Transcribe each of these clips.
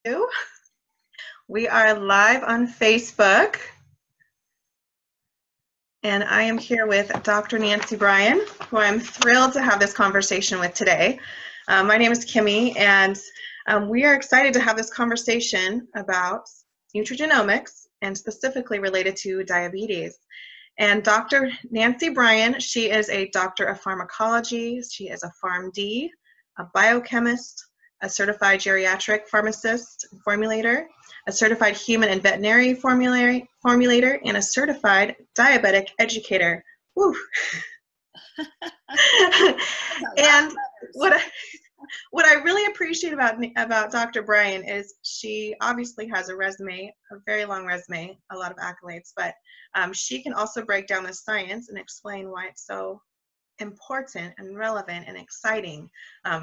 you. We are live on Facebook, and I am here with Dr. Nancy Bryan, who I'm thrilled to have this conversation with today. My name is Kimmy, and we are excited to have this conversation about nutrigenomics and specifically related to diabetes. And Dr. Nancy Bryan, she is a doctor of pharmacology, she is a PharmD, a biochemist, a certified geriatric pharmacist formulator, a certified human and veterinary formulator, and a certified diabetic educator. Woo! And what I really appreciate about Dr. Bryan is she obviously has a resume, a very long resume, a lot of accolades, but she can also break down the science and explain why it's so important and relevant and exciting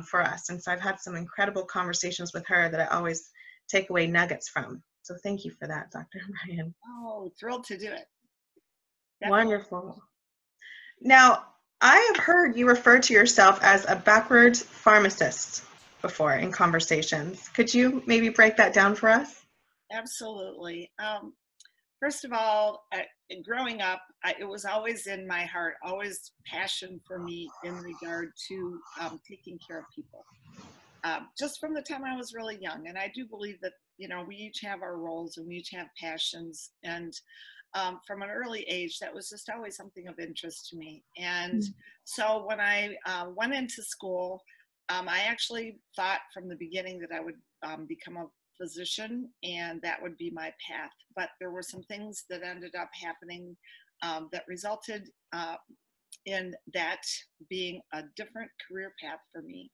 for us. And so I've had some incredible conversations with her that I always take away nuggets from. So thank you for that, Dr. Bryan. Oh, thrilled to do it. Definitely. Wonderful. Now, I have heard you refer to yourself as a backwards pharmacist before in conversations. Could you maybe break that down for us? Absolutely. First of all, growing up, it was always in my heart, always passion for me in regard to taking care of people. Just from the time I was really young. And I do believe that, you know, we each have our roles and we each have passions. And from an early age, that was just always something of interest to me. And so when I went into school, I actually thought from the beginning that I would become a physician and that would be my path. But there were some things that ended up happening that resulted in that being a different career path for me.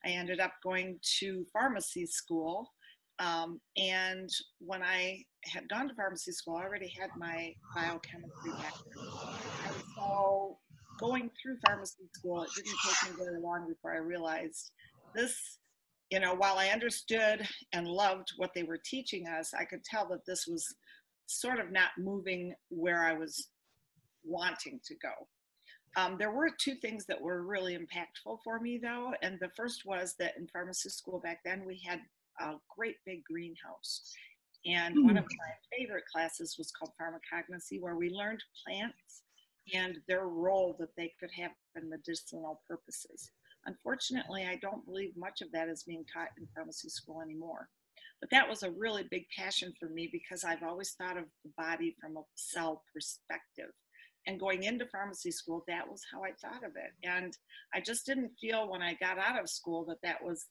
I ended up going to pharmacy school. And when I had gone to pharmacy school, I already had my biochemistry background. And so going through pharmacy school, it didn't take me very long before I realized this, you know, while I understood and loved what they were teaching us, I could tell that this was sort of not moving where I was wanting to go. There were two things that were really impactful for me, though. And the first was that in pharmacy school back then, we had a great big greenhouse. And one of my favorite classes was called pharmacognosy, where we learned plants and their role that they could have in medicinal purposes. Unfortunately, I don't believe much of that is being taught in pharmacy school anymore. But that was a really big passion for me because I've always thought of the body from a cell perspective. And going into pharmacy school, that was how I thought of it. And I just didn't feel when I got out of school that that was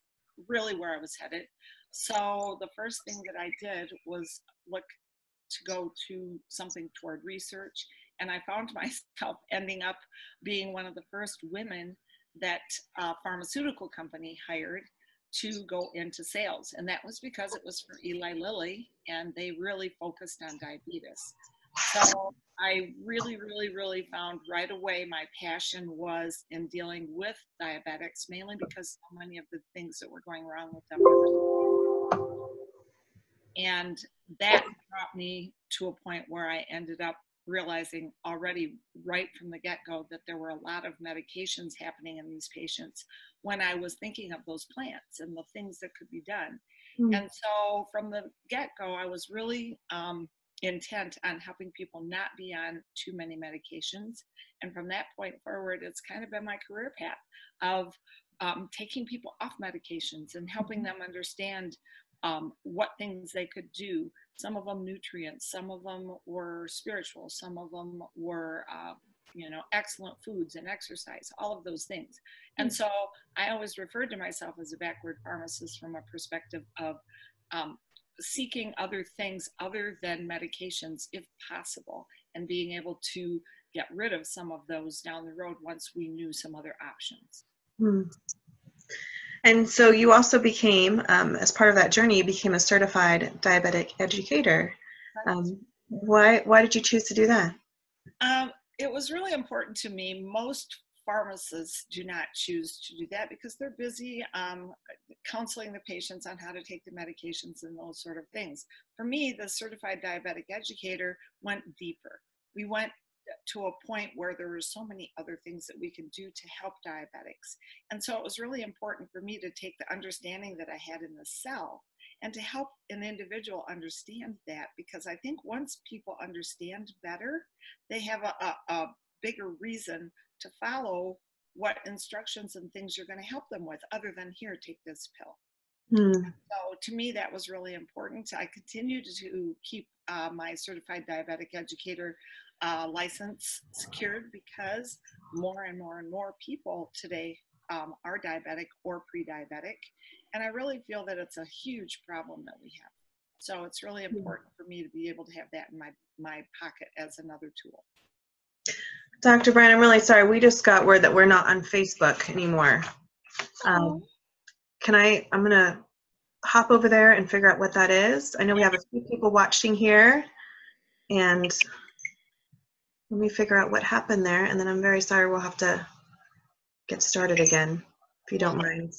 really where I was headed. So the first thing that I did was look to go to something toward research. And I found myself ending up being one of the first women that a pharmaceutical company hired to go into sales. And that was because it was for Eli Lilly, and they really focused on diabetes. So I really found right away my passion was in dealing with diabetics, mainly because so many of the things that were going wrong with them. And that brought me to a point where I ended up realizing already right from the get-go that there were a lot of medications happening in these patients when I was thinking of those plants and the things that could be done. And so from the get-go, I was really intent on helping people not be on too many medications. And from that point forward, it's kind of been my career path of taking people off medications and helping them understand what things they could do. Some of them nutrients, some of them were spiritual, some of them were excellent foods and exercise, all of those things. And so I always referred to myself as a backward pharmacist from a perspective of seeking other things other than medications if possible, and being able to get rid of some of those down the road once we knew some other options. And so you also became, as part of that journey, you became a certified diabetic educator. Why did you choose to do that? It was really important to me. Most pharmacists do not choose to do that because they're busy counseling the patients on how to take the medications and those sort of things. For me, the certified diabetic educator went deeper. We went to a point where there were so many other things that we could do to help diabetics. And so it was really important for me to take the understanding that I had in the cell and to help an individual understand that, because I think once people understand better, they have a bigger reason to follow what instructions and things you're going to help them with, other than here, take this pill. So to me, that was really important. I continue to keep my certified diabetic educator license secured, because more and more and more people today are diabetic or pre-diabetic. And I really feel that it's a huge problem that we have. So it's really important for me to be able to have that in my pocket as another tool. Dr. Bryan, I'm really sorry. We just got word that we're not on Facebook anymore. I'm going to hop over there and figure out what that is. I know we have a few people watching here, and let me figure out what happened there, and then I'm very sorry, we'll have to get started again, if you don't mind.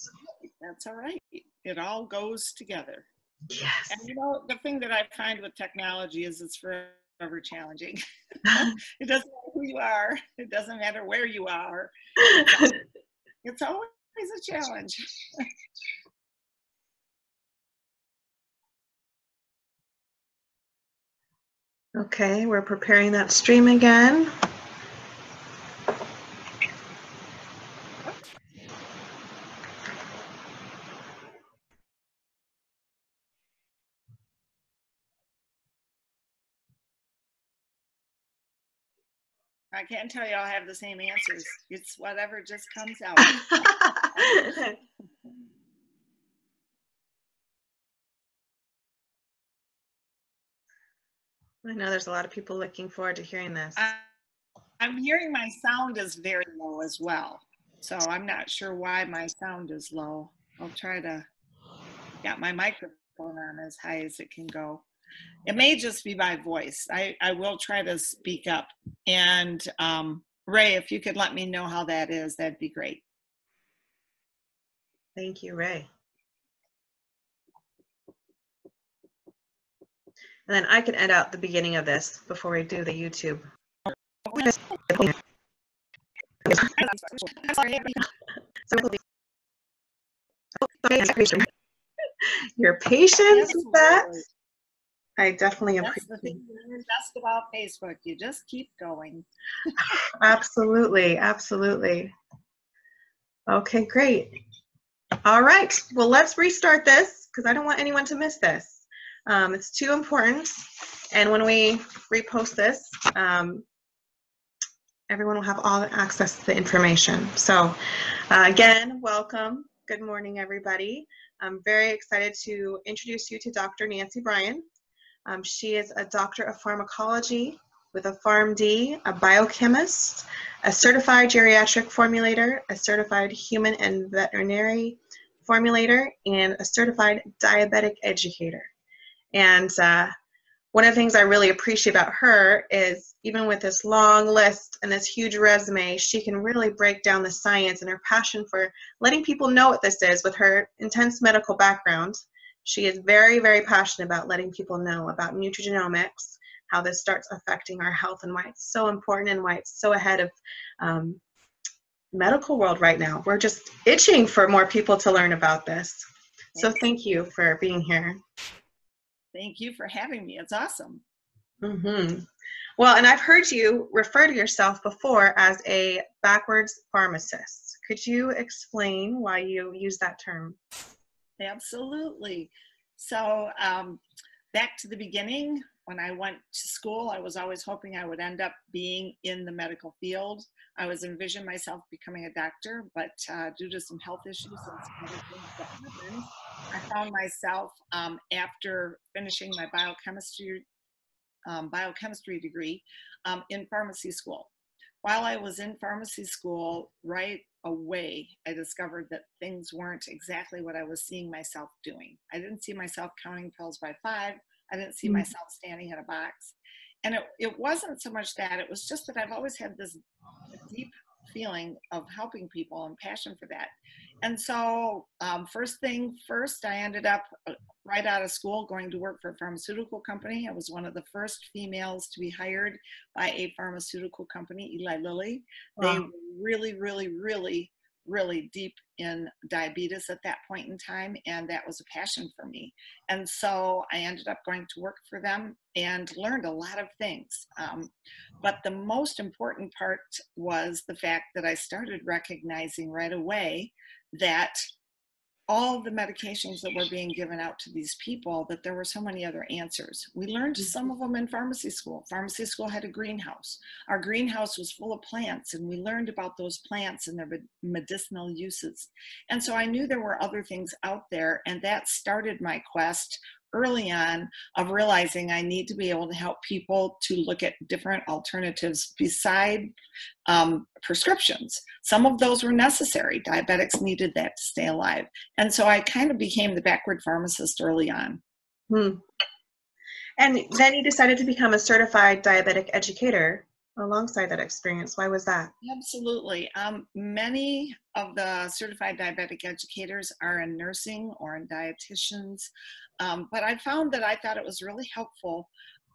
That's all right. It all goes together. Yes. And you know, the thing that I find with technology is it's forever challenging. It doesn't matter who you are. It doesn't matter where you are. It's always a challenge. Okay, we're preparing that stream again. I can't tell you I'll have the same answers. It's whatever just comes out. I know there's a lot of people looking forward to hearing this. I'm hearing my sound is very low as well. So I'm not sure why my sound is low. I'll try to get my microphone on as high as it can go. It may just be my voice. I will try to speak up. And Ray, if you could let me know how that is, that'd be great. Thank you, Ray. And then I can edit out the beginning of this before we do the YouTube. Your patience with that, I definitely appreciate. That's the thing best about Facebook. You just keep going. Absolutely, absolutely. Okay, great. All right, well, let's restart this because I don't want anyone to miss this. It's too important, and when we repost this, everyone will have all the access to the information. So again, welcome. Good morning, everybody. I'm very excited to introduce you to Dr. Nancy Bryan. She is a doctor of pharmacology with a PharmD, a biochemist, a certified geriatric formulator, a certified human and veterinary formulator, and a certified diabetic educator. And one of the things I really appreciate about her is even with this long list and this huge resume, she can really break down the science, and her passion for letting people know what this is with her intense medical background. She is very, very passionate about letting people know about nutrigenomics, how this starts affecting our health, and why it's so important and why it's so ahead of medical world right now. We're just itching for more people to learn about this. So thank you for being here. Thank you for having me. It's awesome. Mm-hmm. Well, and I've heard you refer to yourself before as a backwards pharmacist. Could you explain why you use that term? Absolutely. So back to the beginning, when I went to school, I was always hoping I would end up being in the medical field. I was envisioning myself becoming a doctor, but due to some health issues and some other things that happened, I found myself after finishing my biochemistry degree in pharmacy school. While I was in pharmacy school, right away, I discovered that things weren't exactly what I was seeing myself doing. I didn't see myself counting pills by 5. I didn't see myself standing in a box. And it wasn't so much that, it was just that I've always had this deep feeling of helping people and passion for that. And so first thing first, I ended up right out of school going to work for a pharmaceutical company. I was one of the first females to be hired by a pharmaceutical company, Eli Lilly. Wow. They really, really, really really deep in diabetes at that point in time, and that was a passion for me. And so I ended up going to work for them and learned a lot of things. But the most important part was the fact that I started recognizing right away that all the medications that were being given out to these people, that there were so many other answers. We learned some of them in pharmacy school. Pharmacy school had a greenhouse. Our greenhouse was full of plants, and we learned about those plants and their medicinal uses. And so I knew there were other things out there, and that started my quest early on of realizing I need to be able to help people to look at different alternatives beside prescriptions. Some of those were necessary. Diabetics needed that to stay alive. And so I kind of became the backward pharmacist early on. And then you decided to become a certified diabetic educator alongside that experience. Why was that? Absolutely. Many of the certified diabetic educators are in nursing or in dietitians, but I found that I thought it was really helpful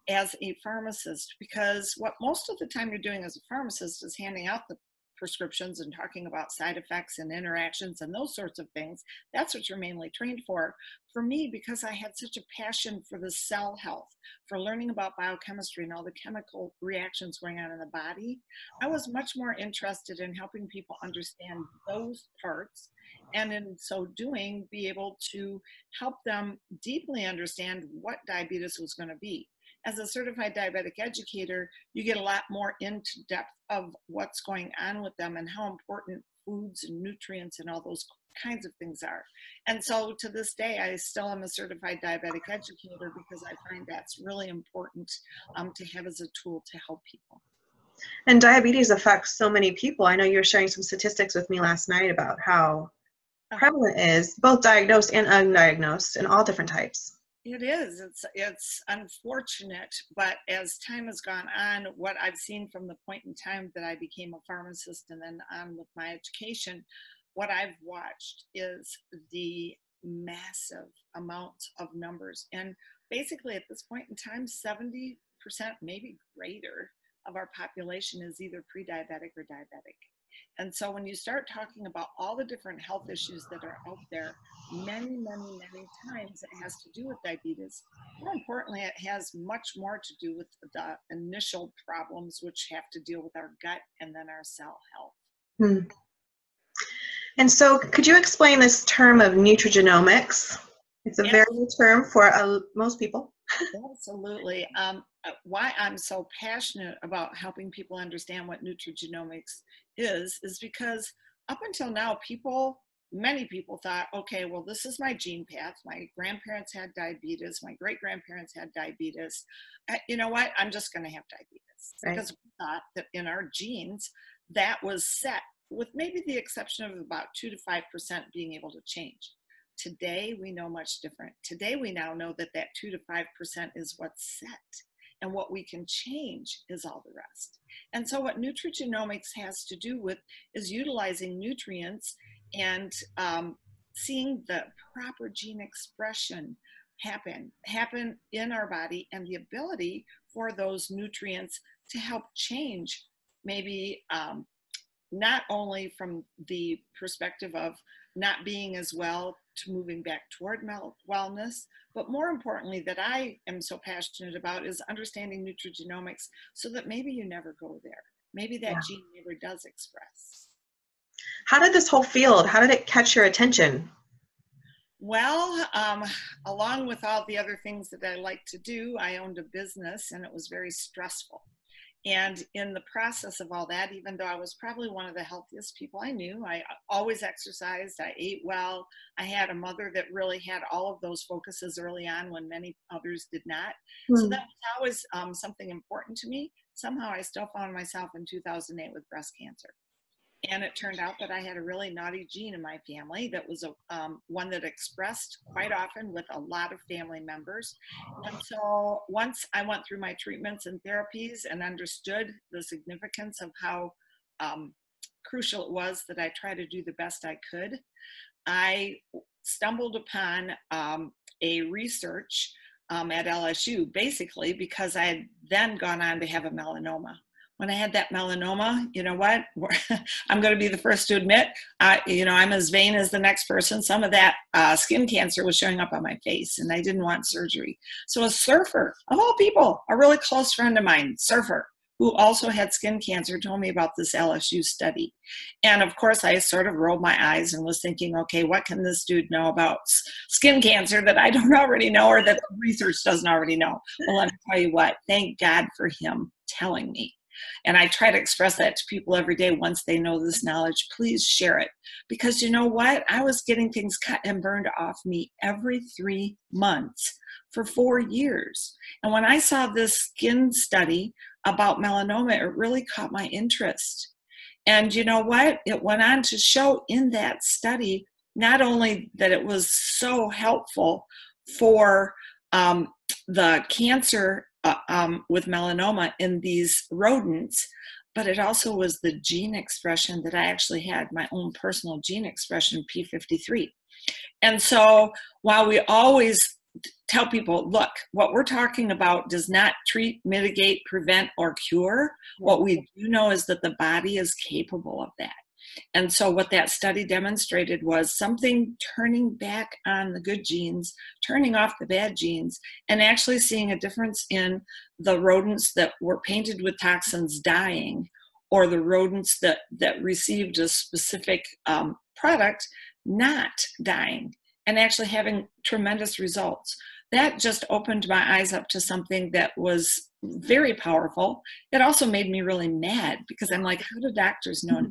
as a pharmacist, because what most of the time you're doing as a pharmacist is handing out the prescriptions and talking about side effects and interactions and those sorts of things. That's what you're mainly trained for. For me, because I had such a passion for the cell health, for learning about biochemistry and all the chemical reactions going on in the body, I was much more interested in helping people understand those parts, and in so doing, be able to help them deeply understand what diabetes was going to be. As a certified diabetic educator, you get a lot more into depth of what's going on with them and how important foods and nutrients and all those kinds of things are. And so to this day, I still am a certified diabetic educator because I find that's really important to have as a tool to help people. And diabetes affects so many people. I know you were sharing some statistics with me last night about how prevalent it is, both diagnosed and undiagnosed, in all different types. It is. It's unfortunate, but as time has gone on, what I've seen from the point in time that I became a pharmacist and then on with my education, what I've watched is the massive amounts of numbers. And basically at this point in time, 70%, maybe greater, of our population is either pre-diabetic or diabetic. And so when you start talking about all the different health issues that are out there, many, many, many times it has to do with diabetes. More importantly, it has much more to do with the initial problems, which have to deal with our gut and then our cell health. And so could you explain this term of nutrigenomics? It's a very new term for most people. Absolutely. Why I'm so passionate about helping people understand what nutrigenomics is because up until now, many people thought, okay, well, this is my gene path. My grandparents had diabetes. My great-grandparents had diabetes. You know what? I'm just going to have diabetes. Right. Because we thought that in our genes, that was set, with maybe the exception of about 2 to 5% being able to change. Today, we know much different. Today, we now know that 2 to 5% is what's set, and what we can change is all the rest. And so what nutrigenomics has to do with is utilizing nutrients and seeing the proper gene expression happen in our body, and the ability for those nutrients to help change maybe not only from the perspective of not being as well to moving back toward wellness, but more importantly that I am so passionate about is understanding nutrigenomics so that maybe you never go there. Maybe that gene never does express. How did this whole field, how did it catch your attention? Well, along with all the other things that I like to do, I owned a business and it was very stressful. And in the process of all that, even though I was probably one of the healthiest people I knew, I always exercised, I ate well. I had a mother that really had all of those focuses early on when many others did not. So that was always something important to me. Somehow I still found myself in 2008 with breast cancer. And it turned out that I had a really naughty gene in my family that was one that expressed quite often with a lot of family members. And so once I went through my treatments and therapies and understood the significance of how crucial it was that I try to do the best I could, I stumbled upon a research at LSU, basically because I had then gone on to have a melanoma. when I had that melanoma, you know what? I'm going to be the first to admit, I'm as vain as the next person. Some of that skin cancer was showing up on my face, and I didn't want surgery. So a surfer, of all people, a really close friend of mine, surfer, who also had skin cancer, told me about this LSU study. And of course, I sort of rolled my eyes and was thinking, okay, what can this dude know about skin cancer that I don't already know, or that the research doesn't already know? Well, let me tell you what, thank God for him telling me. And I try to express that to people every day. Once they know this knowledge, please share it. Because you know what? I was getting things cut and burned off me every 3 months for 4 years. And when I saw this skin study about melanoma, it really caught my interest. And you know what? It went on to show in that study, not only that it was so helpful for the cancer with melanoma in these rodents, but it also was the gene expression that I actually had, my own personal gene expression, P53. And so while we always tell people, look, what we're talking about does not treat, mitigate, prevent, or cure, what we do know is that the body is capable of that. And so what that study demonstrated was something turning back on the good genes, turning off the bad genes, and actually seeing a difference in the rodents that were painted with toxins dying, or the rodents that received a specific product not dying, and actually having tremendous results. That just opened my eyes up to something that was very powerful. It also made me really mad, because I'm like, how do doctors know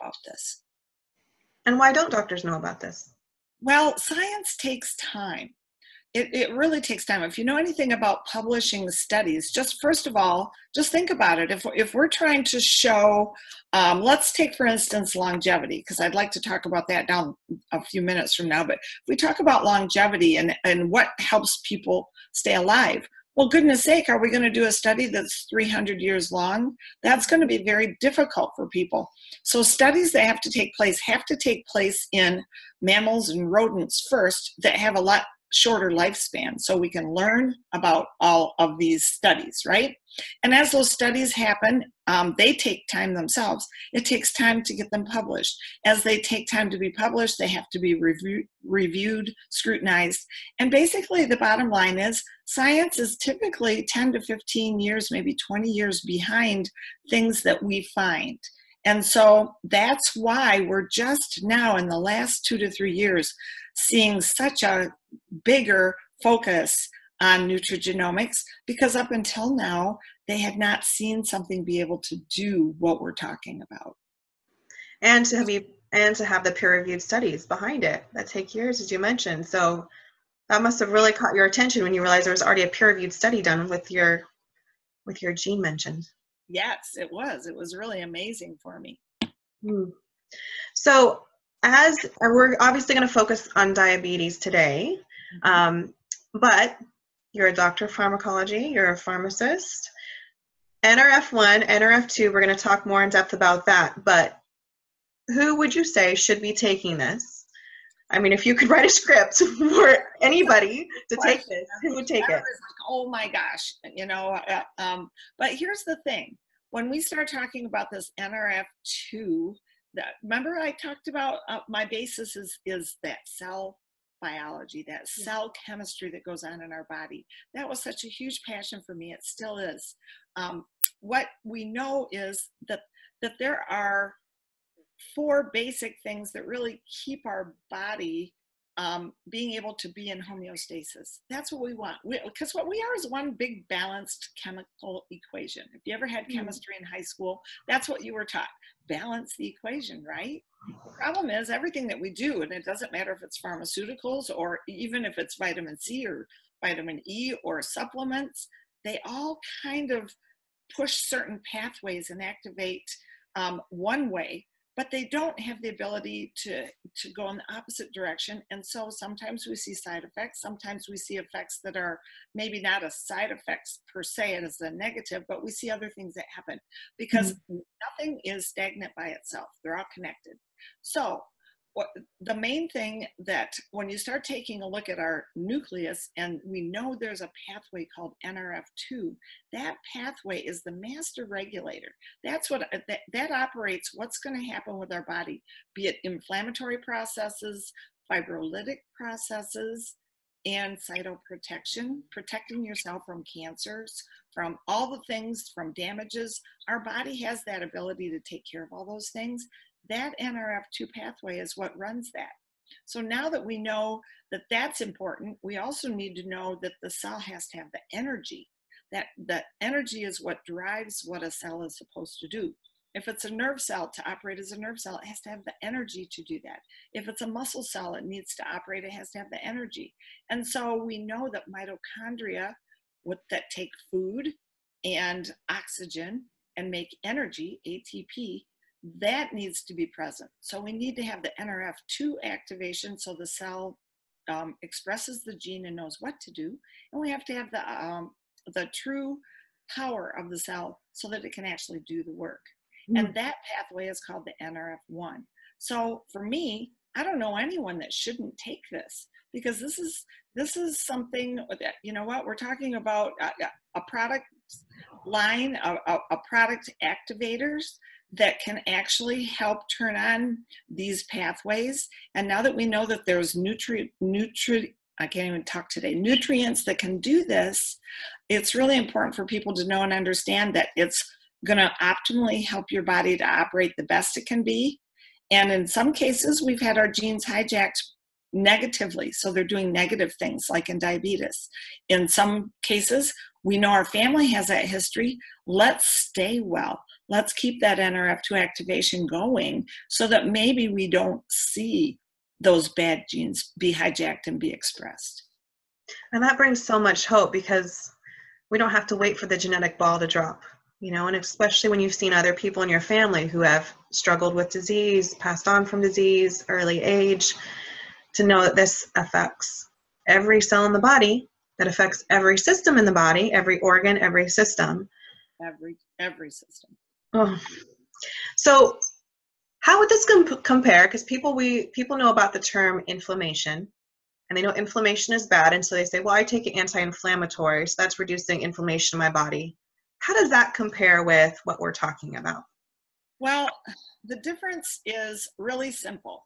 about this? And why don't doctors know about this? Well, science takes time. It really takes time. If you know anything about publishing studies, just first of all, just think about it. If we're trying to show, let's take, for instance, longevity, because I'd like to talk about that down a few minutes from now. But if we talk about longevity and what helps people stay alive, well, goodness sake, are we going to do a study that's 300 years long? That's going to be very difficult for people. So studies that have to take place in mammals and rodents first, that have a lot shorter lifespan, so we can learn about all of these studies, right? And as those studies happen, they take time themselves. It takes time to get them published. As they take time to be published, they have to be reviewed, scrutinized. And basically the bottom line is, science is typically 10 to 15 years, maybe 20 years behind things that we find. And so that's why we're just now in the last 2 to 3 years seeing such a bigger focus on nutrigenomics, because up until now, they had not seen something be able to do what we're talking about. And to have the peer-reviewed studies behind it that take years, as you mentioned. So that must have really caught your attention when you realized there was already a peer-reviewed study done with your gene mentioned. Yes, it was. It was really amazing for me. So as we're obviously going to focus on diabetes today, but you're a doctor of pharmacology, you're a pharmacist. NRF1, NRF2, we're going to talk more in depth about that, but who would you say should be taking this? I mean, if you could write a script for anybody to take this, who would take it? Like, oh my gosh, but here's the thing. When we start talking about this NRF2, remember I talked about my basis is that cell biology, that cell chemistry that goes on in our body. That was such a huge passion for me. It still is. What we know is that there are 4 basic things that really keep our body being able to be in homeostasis. That's what we want. Because what we are is one big balanced chemical equation. If you ever had chemistry in high school, that's what you were taught. Balance the equation, right? The problem is everything that we do, and it doesn't matter if it's pharmaceuticals or even if it's vitamin C or vitamin E or supplements, they all kind of push certain pathways and activate one way, but they don't have the ability to go in the opposite direction. And so sometimes we see side effects. Sometimes we see effects that are maybe not a side effects per se as a negative, but we see other things that happen because nothing is stagnant by itself. They're all connected. So the main thing that when you start taking a look at our nucleus, and we know there's a pathway called NRF2, that pathway is the master regulator. That's what that operates what's going to happen with our body, be it inflammatory processes, fibrolytic processes, and cytoprotection, protecting yourself from cancers, from all the things, from damages. Our body has that ability to take care of all those things. That NRF2 pathway is what runs that. So now that we know that that's important, we also need to know that the cell has to have the energy. That energy is what drives what a cell is supposed to do. If it's a nerve cell, to operate as a nerve cell, it has to have the energy to do that. If it's a muscle cell, it needs to operate, it has to have the energy. And so we know that mitochondria that take food and oxygen and make energy, ATP, that needs to be present. So we need to have the NRF2 activation so the cell expresses the gene and knows what to do. And we have to have the true power of the cell so that it can actually do the work. And that pathway is called the NRF1. So for me, I don't know anyone that shouldn't take this, because this is something that, you know what, we're talking about a product line, a product activators that can actually help turn on these pathways. And now that we know that there's I can't even talk today, nutrients that can do this, it's really important for people to know and understand that it's going to optimally help your body to operate the best it can be. And in some cases, we've had our genes hijacked negatively, so they're doing negative things, like in diabetes. In some cases, we know our family has that history. Let's stay well. Let's keep that NRF2 activation going so that maybe we don't see those bad genes be hijacked and be expressed. And that brings so much hope, because we don't have to wait for the genetic ball to drop, you know, and especially when you've seen other people in your family who have struggled with disease, passed on from disease, early age, to know that this affects every cell in the body, that affects every system in the body, every organ, every system. Every system. Oh. So how would this compare? Because people know about the term inflammation, and they know inflammation is bad, and so they say, well, I take an anti-inflammatory, so that's reducing inflammation in my body. How does that compare with what we're talking about? Well, the difference is really simple.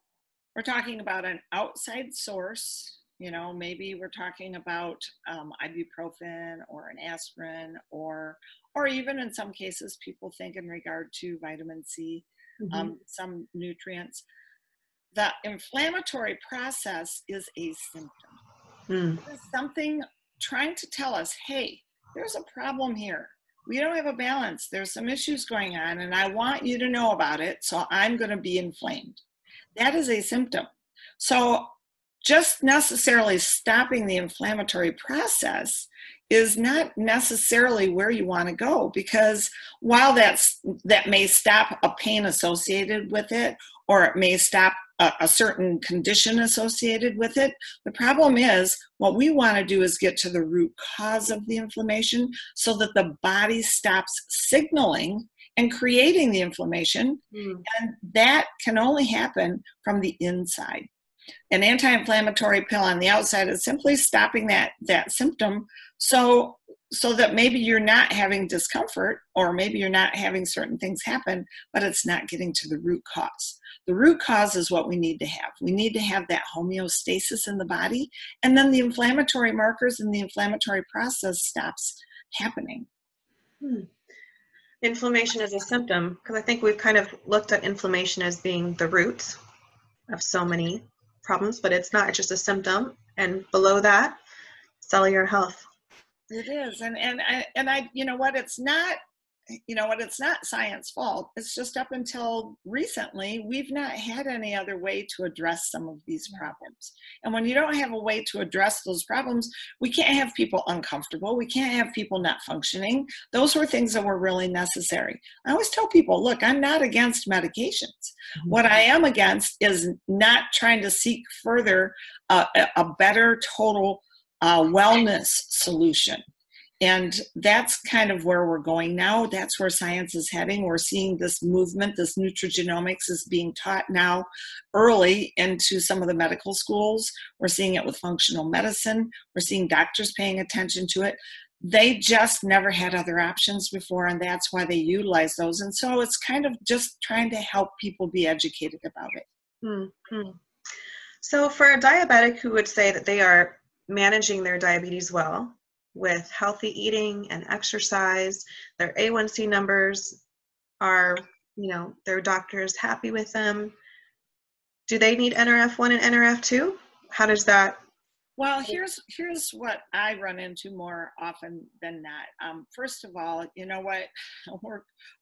We're talking about an outside source. You know, maybe we're talking about ibuprofen or an aspirin, or even in some cases, people think in regard to vitamin C, some nutrients. The inflammatory process is a symptom. It's something trying to tell us, hey, there's a problem here. We don't have a balance. There's some issues going on, and I want you to know about it, so I'm going to be inflamed. That is a symptom. So just necessarily stopping the inflammatory process is not necessarily where you want to go, because while that may stop a pain associated with it, or it may stop a certain condition associated with it, the problem is what we want to do is get to the root cause of the inflammation so that the body stops signaling and creating the inflammation. And that can only happen from the inside. An anti-inflammatory pill on the outside is simply stopping that symptom so that maybe you're not having discomfort, or maybe you're not having certain things happen, but it's not getting to the root cause. The root cause is what we need to have. We need to have that homeostasis in the body, and then the inflammatory markers and the inflammatory process stops happening. Inflammation is a symptom, because I think we've kind of looked at inflammation as being the root of so many problems, but it's not. It's just a symptom, and below that, cellular health. It is, and I, you know what, it's not science fault. It's just up until recently, we've not had any other way to address some of these problems. And when you don't have a way to address those problems, we can't have people uncomfortable. We can't have people not functioning. Those were things that were really necessary. I always tell people, look, I'm not against medications. What I am against is not trying to seek further a better total wellness solution. And that's kind of where we're going now. That's where science is heading. We're seeing this movement, this nutrigenomics is being taught now early into some of the medical schools. We're seeing it with functional medicine. We're seeing doctors paying attention to it. They just never had other options before, and that's why they utilize those. And so it's kind of just trying to help people be educated about it. Mm-hmm. So for a diabetic who would say that they are managing their diabetes well with healthy eating and exercise, their A1C numbers are, their doctor is happy with them, do they need NRF1 and NRF2? How does that? Well, here's what I run into more often than not. First of all, you know what?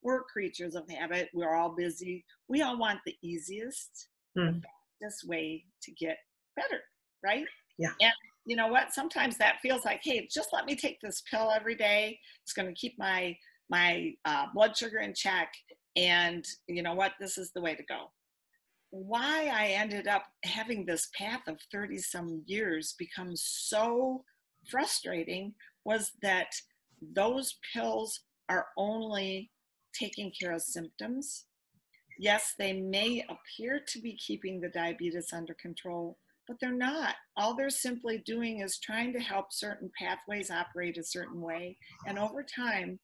We're creatures of habit. We're all busy. We all want the easiest, fastest way to get better, right? Yeah. And you know what? Sometimes that feels like, hey, just let me take this pill every day. It's going to keep my blood sugar in check. And you know what? This is the way to go. Why I ended up having this path of 30 some years become so frustrating was that those pills are only taking care of symptoms. Yes, they may appear to be keeping the diabetes under control, but they're not. All they're simply doing is trying to help certain pathways operate a certain way. And over time,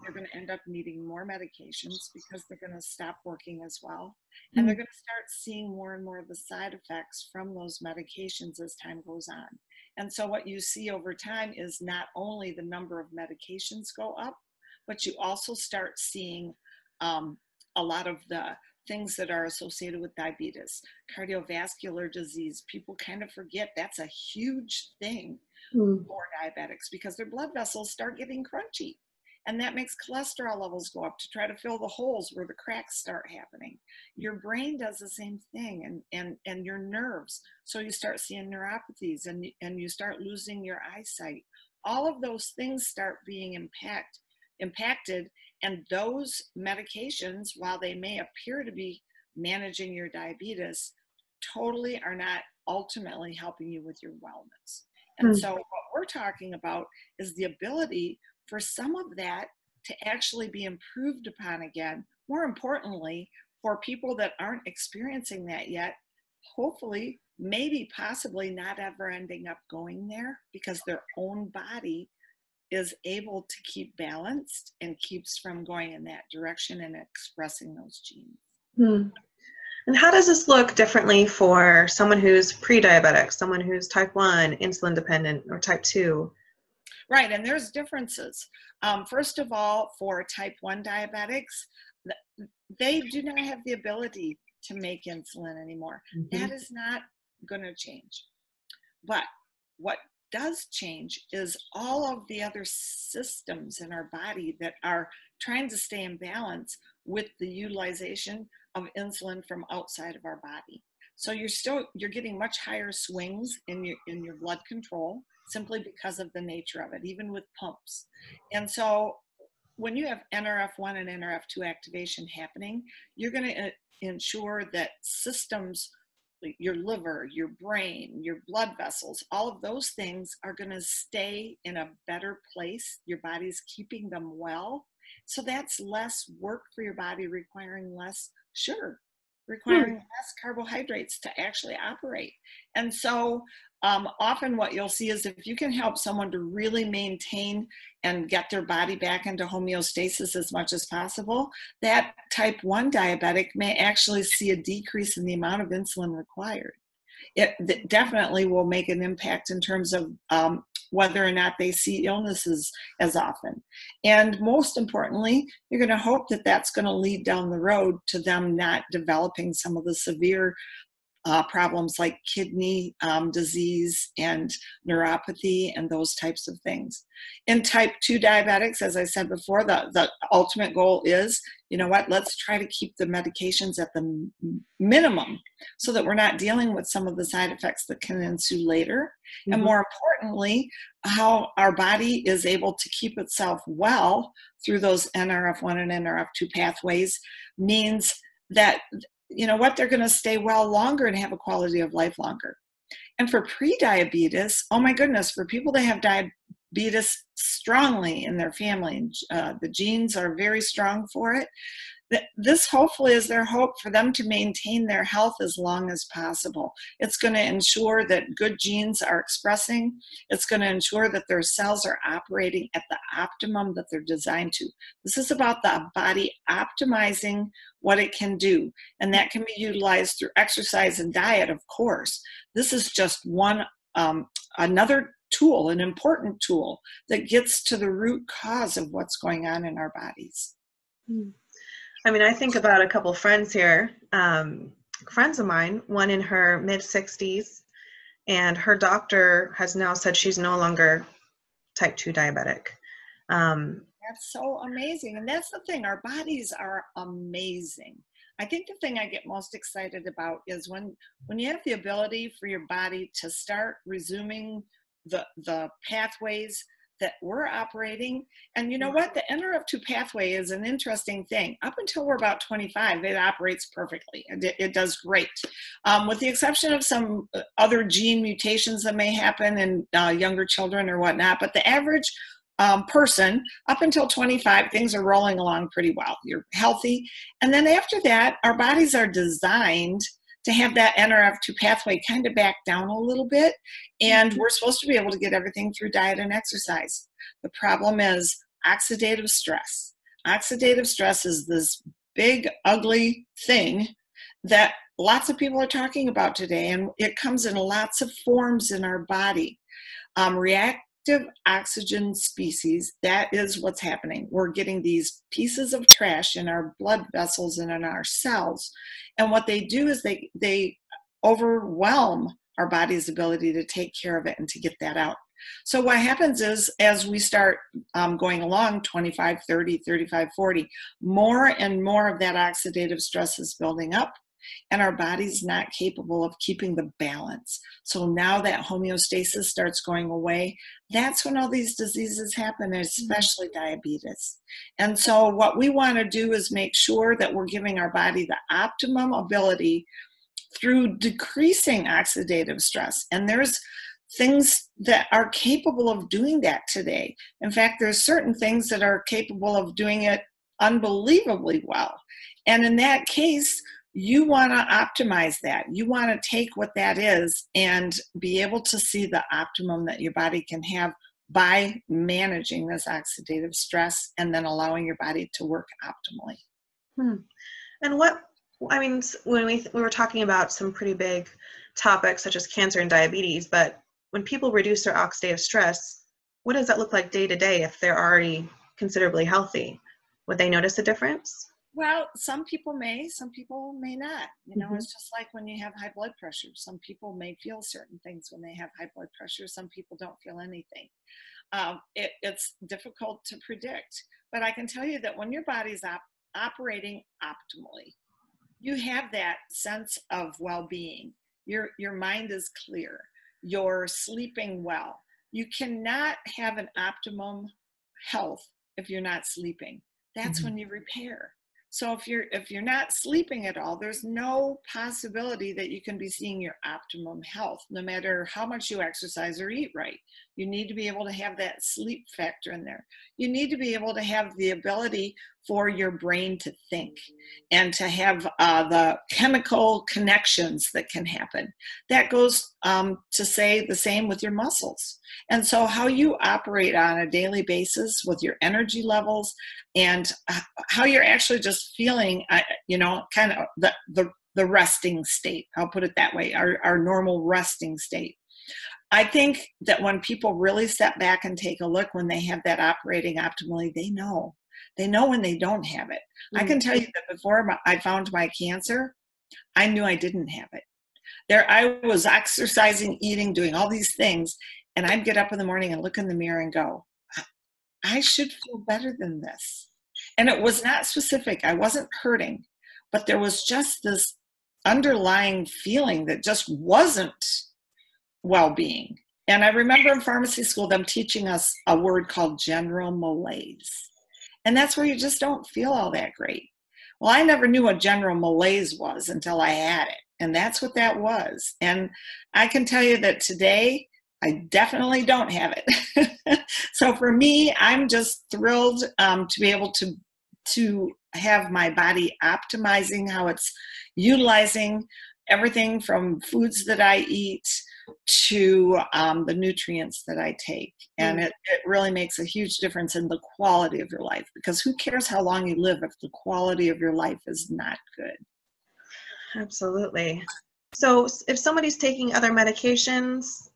they're going to end up needing more medications because they're going to stop working as well. And they're going to start seeing more and more of the side effects from those medications as time goes on. And so what you see over time is not only the number of medications go up, but you also start seeing a lot of the things that are associated with diabetes, cardiovascular disease. People kind of forget that's a huge thing for diabetics because their blood vessels start getting crunchy. And that makes cholesterol levels go up to try to fill the holes where the cracks start happening. Your brain does the same thing, and your nerves. So you start seeing neuropathies, and you start losing your eyesight. All of those things start being impacted, and those medications, while they may appear to be managing your diabetes, totally are not ultimately helping you with your wellness. And so what we're talking about is the ability for some of that to actually be improved upon again. More importantly, for people that aren't experiencing that yet, hopefully, maybe possibly not ever ending up going there because their own body is able to keep balanced and keeps from going in that direction and expressing those genes. And how does this look differently for someone who's pre-diabetic, someone who's type 1, insulin dependent, or type 2? Right, and there's differences. First of all, for type 1 diabetics, they do not have the ability to make insulin anymore. That is not going to change. But what does change is all of the other systems in our body that are trying to stay in balance with the utilization of insulin from outside of our body. So you're getting much higher swings in your blood control simply because of the nature of it, even with pumps. And so when you have NRF1 and NRF2 activation happening, you're going to ensure that systems, your liver, your brain, your blood vessels, all of those things are going to stay in a better place. Your body's keeping them well. So that's less work for your body, requiring less sugar, requiring less carbohydrates to actually operate. And so often what you'll see is if you can help someone to really maintain and get their body back into homeostasis as much as possible, that type 1 diabetic may actually see a decrease in the amount of insulin required. It definitely will make an impact in terms of whether or not they see illnesses as often. And most importantly, you're going to hope that that's going to lead down the road to them not developing some of the severe problems like kidney disease and neuropathy and those types of things. In type 2 diabetics, as I said before, the ultimate goal is, you know what, let's try to keep the medications at the minimum so that we're not dealing with some of the side effects that can ensue later. And more importantly, how our body is able to keep itself well through those NRF1 and NRF2 pathways means that, you know what, they're going to stay well longer and have a quality of life longer. And for pre-diabetes, oh my goodness, for people that have diabetes strongly in their family. The genes are very strong for it. This hopefully is their hope for them to maintain their health as long as possible. It's going to ensure that good genes are expressing. It's going to ensure that their cells are operating at the optimum that they're designed to. This is about the body optimizing what it can do, and that can be utilized through exercise and diet, of course. This is just one another tool, an important tool that gets to the root cause of what's going on in our bodies. I mean, I think about a couple friends here, friends of mine, one in her mid-60s, and her doctor has now said she's no longer type 2 diabetic. That's so amazing. And that's the thing, our bodies are amazing. I think the thing I get most excited about is when you have the ability for your body to start resuming the pathways that we're operating. And you know what? The NRF2 pathway is an interesting thing. Up until we're about 25, it operates perfectly. It does great. With the exception of some other gene mutations that may happen in younger children or whatnot, but the average person, up until 25, things are rolling along pretty well. You're healthy. And then after that, our bodies are designed to have that NRF2 pathway kind of back down a little bit. And we're supposed to be able to get everything through diet and exercise. The problem is oxidative stress. Oxidative stress is this big, ugly thing that lots of people are talking about today. And it comes in lots of forms in our body. Reactive oxygen species, that is what's happening. We're getting these pieces of trash in our blood vessels and in our cells. And what they do is they overwhelm our body's ability to take care of it and to get that out. So what happens is, as we start going along 25, 30, 35, 40, more and more of that oxidative stress is building up, and our body's not capable of keeping the balance. So now that homeostasis starts going away, that's when all these diseases happen, especially diabetes. And so what we want to do is make sure that we're giving our body the optimum ability through decreasing oxidative stress. And there's things that are capable of doing that today. In fact, there's certain things that are capable of doing it unbelievably well. And in that case, you want to optimize that. You want to take what that is and be able to see the optimum that your body can have by managing this oxidative stress and then allowing your body to work optimally. And when we were talking about some pretty big topics such as cancer and diabetes, but when people reduce their oxidative stress, what does that look like day to day if they're already considerably healthy? Would they notice a difference? Well, some people may, some people may not. You know, It's just like when you have high blood pressure. Some people may feel certain things when they have high blood pressure. Some people don't feel anything. It's difficult to predict. But I can tell you that when your body's operating optimally, you have that sense of well-being. Your mind is clear. You're sleeping well. You cannot have an optimum health if you're not sleeping. That's when you repair. So if you're not sleeping at all, there's no possibility that you can be seeing your optimum health, no matter how much you exercise or eat right. You need to be able to have that sleep factor in there. You need to be able to have the ability for your brain to think and to have the chemical connections that can happen. That goes to say the same with your muscles. And so how you operate on a daily basis with your energy levels and how you're actually just feeling, kind of the resting state. I'll put it that way, our normal resting state. I think that when people really step back and take a look when they have that operating optimally, they know when they don't have it. I can tell you that before I found my cancer, I knew I didn't have it. I was exercising, eating, doing all these things, and I'd get up in the morning and look in the mirror and go, I should feel better than this. And it was not specific. I wasn't hurting, but there was just this underlying feeling that just wasn't well-being. And I remember in pharmacy school, them teaching us a word called general malaise. And that's where you just don't feel all that great. Well, I never knew what general malaise was until I had it. And that's what that was. And I can tell you that today, I definitely don't have it. So for me, I'm just thrilled to be able to have my body optimizing how it's utilizing everything from foods that I eat to the nutrients that I take. And it really makes a huge difference in the quality of your life, because who cares how long you live if the quality of your life is not good? Absolutely. So if somebody's taking other medications,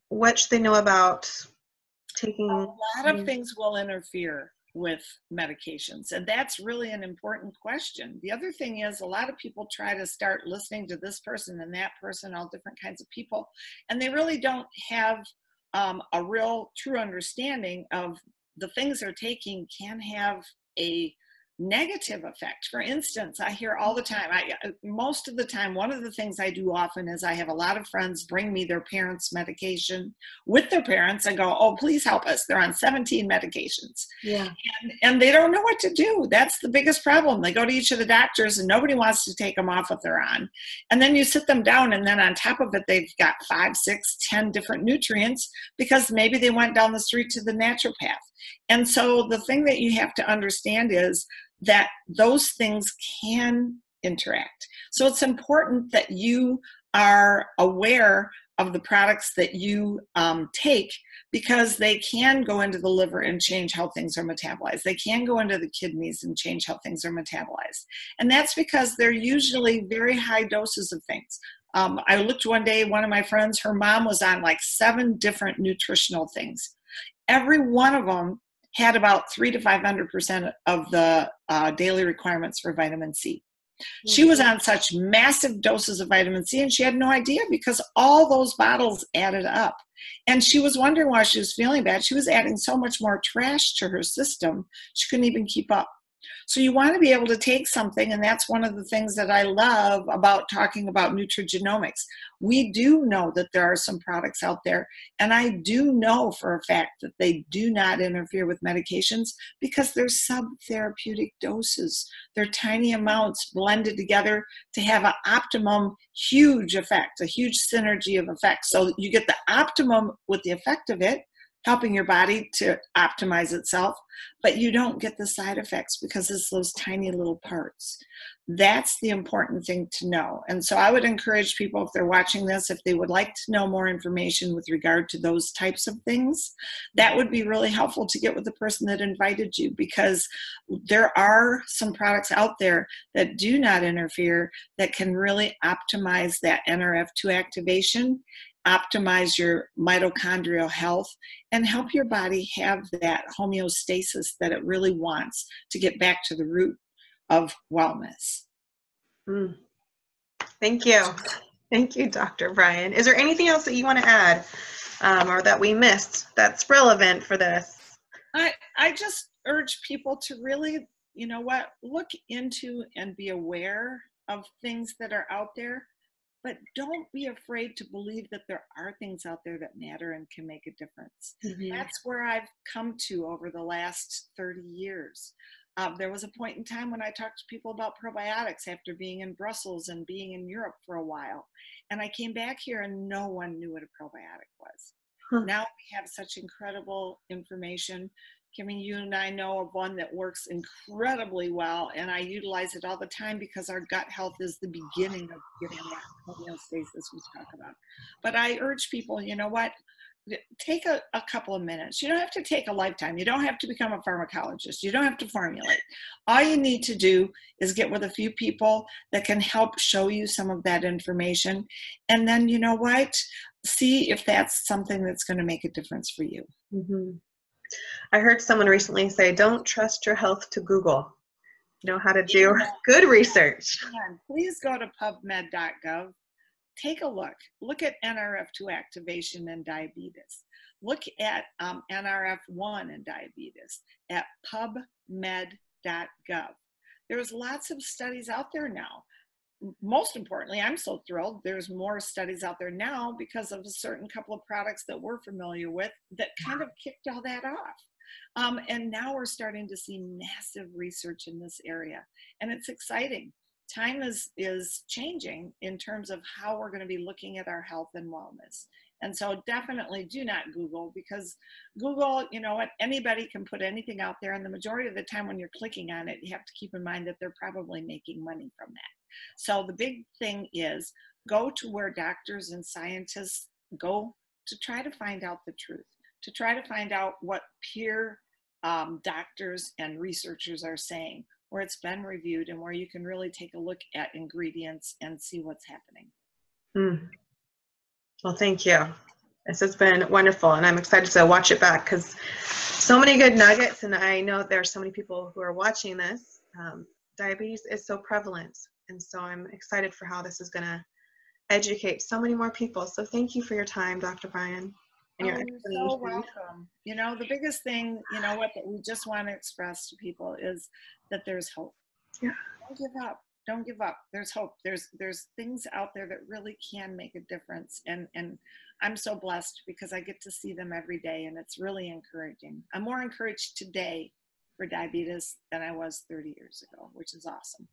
what should they know about taking? A lot of things will interfere with medications, and that's really an important question. The other thing is, a lot of people try to start listening to this person and that person, all different kinds of people, and they really don't have a real true understanding of the things they're taking can have a negative effect. For instance, I hear all the time, most of the time, one of the things I do often is I have a lot of friends bring me their parents' medication with their parents and go, oh, please help us. They're on 17 medications. Yeah. And they don't know what to do. That's the biggest problem. They go to each of the doctors and nobody wants to take them off what they're on. And then you sit them down, and then on top of it, they've got 5, 6, 10 different nutrients because maybe they went down the street to the naturopath. And so the thing that you have to understand is that those things can interact. So it's important that you are aware of the products that you take, because they can go into the liver and change how things are metabolized. They can go into the kidneys and change how things are metabolized. And that's because they're usually very high doses of things. I looked one day, one of my friends, her mom was on like 7 different nutritional things. Every one of them had about 300 to 500% of the daily requirements for vitamin C. She was on such massive doses of vitamin C, and she had no idea, because all those bottles added up. And she was wondering why she was feeling bad. She was adding so much more trash to her system, she couldn't even keep up. So you want to be able to take something, and that's one of the things that I love about talking about nutrigenomics. We do know that there are some products out there, and I do know for a fact that they do not interfere with medications because they're subtherapeutic doses. They're tiny amounts blended together to have an optimum huge effect, a huge synergy of effects. So you get the optimum with the effect of it, helping your body to optimize itself, but you don't get the side effects because it's those tiny little parts. That's the important thing to know. And so I would encourage people, if they're watching this, if they would like to know more information with regard to those types of things, that would be really helpful to get with the person that invited you, because there are some products out there that do not interfere, that can really optimize that NRF2 activation, optimize your mitochondrial health, and help your body have that homeostasis that it really wants to get back to the root of wellness. Thank you. Thank you, Dr. Bryan. Is there anything else that you want to add or that we missed that's relevant for this? I just urge people to really, you know what, look into and be aware of things that are out there. But don't be afraid to believe that there are things out there that matter and can make a difference. That's where I've come to over the last 30 years. There was a point in time when I talked to people about probiotics after being in Brussels and being in Europe for a while. And I came back here and no one knew what a probiotic was. Now we have such incredible information. Kimmy, you and I know of one that works incredibly well, and I utilize it all the time because our gut health is the beginning of getting that homeostasis we talk about. But I urge people, you know what, take a couple of minutes. You don't have to take a lifetime. You don't have to become a pharmacologist. You don't have to formulate. All you need to do is get with a few people that can help show you some of that information. And then, you know what, see if that's something that's going to make a difference for you. I heard someone recently say, don't trust your health to Google. Know how to do good research. Please go to pubmed.gov. Take a look. Look at NRF2 activation and diabetes. Look at NRF1 and diabetes at pubmed.gov. There's lots of studies out there now. Most importantly, I'm so thrilled there's more studies out there now because of a certain couple of products that we're familiar with that kind of kicked all that off. And now we're starting to see massive research in this area, and it's exciting. Time is changing in terms of how we're going to be looking at our health and wellness. And so definitely do not Google, because Google, you know what, anybody can put anything out there. And the majority of the time when you're clicking on it, you have to keep in mind that they're probably making money from that. So the big thing is go to where doctors and scientists go to try to find out the truth, to try to find out what peer doctors and researchers are saying, where it's been reviewed and where you can really take a look at ingredients and see what's happening. Well, thank you. This has been wonderful, and I'm excited to watch it back because so many good nuggets, and I know there are so many people who are watching this. Diabetes is so prevalent, and so I'm excited for how this is going to educate so many more people. So thank you for your time, Dr. Bryan. And you're so welcome. You know, the biggest thing, you know what, that we just want to express to people is that there's hope. Yeah. Don't give up. Don't give up. There's hope. There's things out there that really can make a difference. And I'm so blessed because I get to see them every day, and it's really encouraging. I'm more encouraged today for diabetes than I was 30 years ago, which is awesome.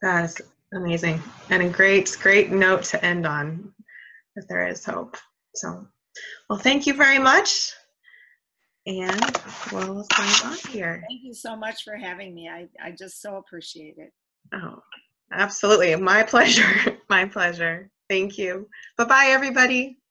That is amazing. And a great, great note to end on, that there is hope. So, well, thank you very much. And we'll sign off here. Thank you so much for having me. I just so appreciate it. Oh, absolutely. My pleasure. My pleasure. Thank you. Bye-bye, everybody.